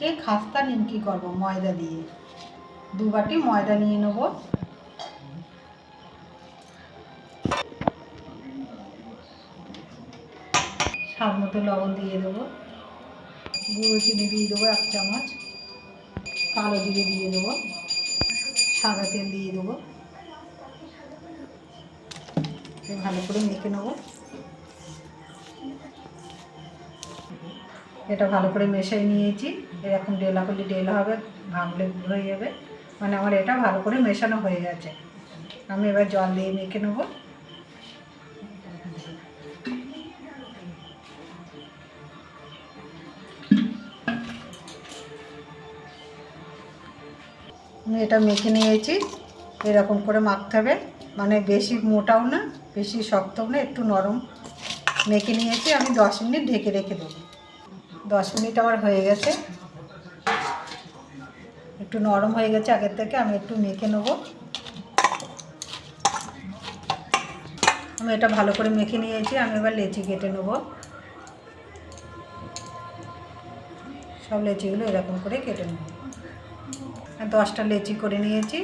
আজকে খাস্তা নিমকি করব ময়দা দিয়ে। 2 বাটি ময়দা নিয়ে নেব। স্বাদ মতো লবণ দিয়ে দেবো। গুঁড়ো চিনি দিয়ে দেবো 1 চামচ। কালো জিরে দিয়ে দেবো। সাদা তেল দিয়ে দেবো। ভালো করে মেখে নেব। এটা ভালো করে মেশাই নিয়েছি। এরকম ডেলা করলে ডেলা হবে, ভাঙলে গুঁড়ো হয়ে যাবে। মানে আমার এটা ভালো করে মেশানো হয়ে গেছে। আমি এবার জল দিয়ে মেখে নেব। আমি এটা মেখে নিয়েছি। এরকম করে মাখতে হবে, মানে বেশি মোটাও না বেশি শক্তও না, একটু নরম মেখে নিয়েছি। আমি 10 মিনিট ঢেকে রেখে দেবো। 10 মিনিট আমার হয়ে গেছে, একটু নরম হয়ে গেছে আগের থেকে। আমি একটু মেখে নেব। আমি এটা ভালো করে মেখে নিয়েছি। আমি এবার লেচি কেটে নেব। সব লেচিগুলো এরকম করে কেটে নেব। 10টা লেচি করে নিয়েছি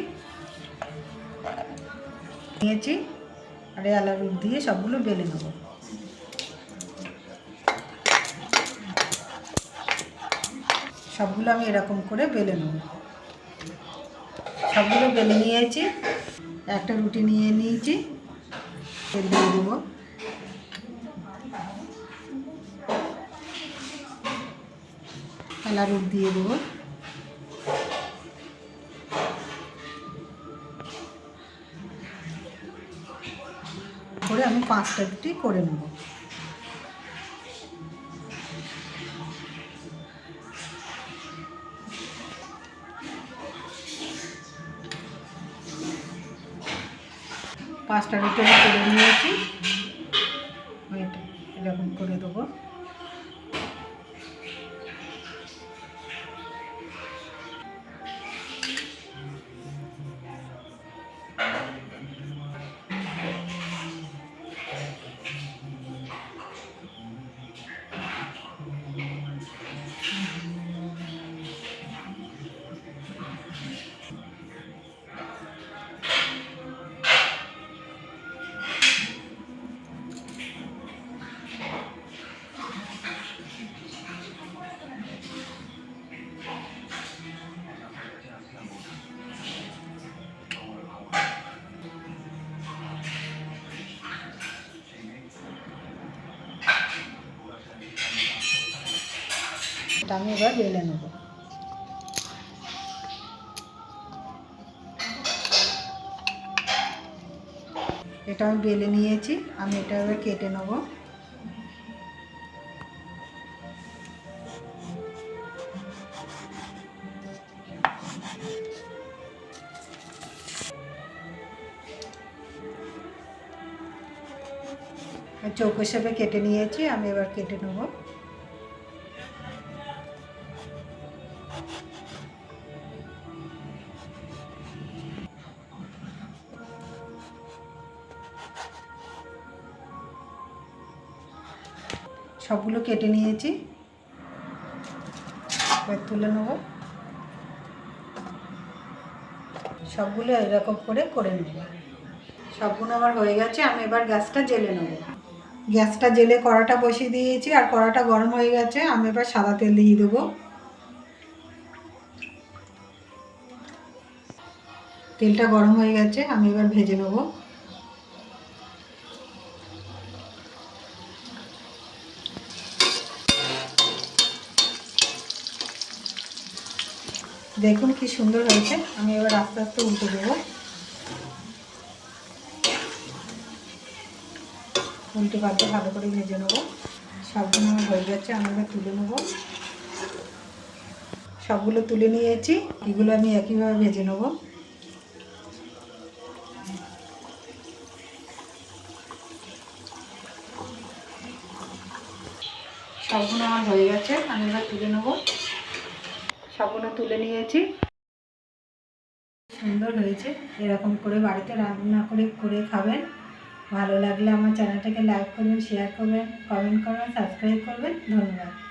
আর আলু দিয়ে সবগুলো বেলে নেব। সবগুলো আমি এরকম করে বেলে নেব। সবগুলো বেলে নিয়েছি। একটা রুটি নিয়ে নিয়েছি, তেল দিয়ে দেবো। আলু দিয়ে দেবো। করে আমি 5টা রুটি করে নেব। পাঁচটা রুটি আমি করে নিয়েছি। এরকম করে দেবো। এটা আমি এবার বেলে নেব। এটা আমি বেলে নিয়েছি। আমি এটা এবার কেটে নেব। চৌকো হিসেবে কেটে নিয়েছি। আমি এবার কেটে নেব। সবগুলো কেটে নিয়েছি, এবার তুলে নেব। সবগুলো এরকম করে নেব। সবগুলো আমার হয়ে গেছে। আমি এবার গ্যাসটা জ্বেলে নেব। গ্যাসটা জ্বেলে কড়াটা বসিয়ে দিয়েছি আর কড়াটা গরম হয়ে গেছে। আমি এবার সাদা তেল দিয়ে দেবো। তেলটা গরম হয়ে গেছে। আমি এবার ভেজে নেব। দেখুন কি সুন্দর হয়েছে। আমি এবার আস্তে আস্তে উল্টে দেবো। উল্টে পাল্টে ভালো করে ভেজে নেব। সবগুলো আমার হয়ে গেছে। আমি এবার তুলে নেব। সবগুলো তুলে নিয়েছি। এগুলো আমি একইভাবে ভেজে নেব। সবগুলো আমার হয়ে গেছে। আমি এবার তুলে নেব। সবগুলো তুলে নিয়েছি। সুন্দর হয়েছে। এরকম করে বাড়িতে রান্না করে খাবেন। ভালো লাগলে আমার চ্যানেলটাকে লাইক করবেন, শেয়ার করবেন, কমেন্ট করবেন, সাবস্ক্রাইব করবেন। ধন্যবাদ।